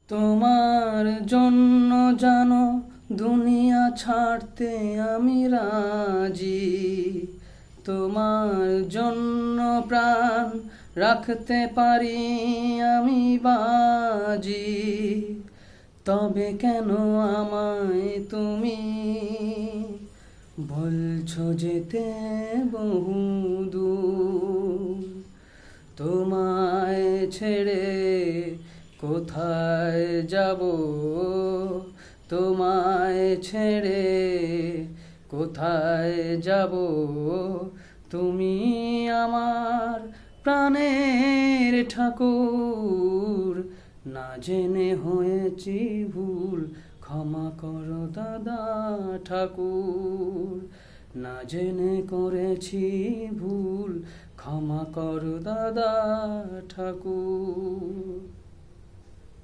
তোমার জন্য জানো দুনিয়া ছাড়তে আমি রাজি, তোমার জন্য প্রাণ রাখতে পারি আমি বাজি। তবে কেন আমায় তুমি বলছো যেতে বহুদূর? তোমায় ছেড়ে কোথায় যাব, তোমায় ছেড়ে কোথায় যাব? তুমি আমার প্রাণের ঠাকুর, না জেনে হয়েছি ভুল, ক্ষমা করো দাদা ঠাকুর। না জেনে করেছি ভুল, ক্ষমা করো দাদা ঠাকুর।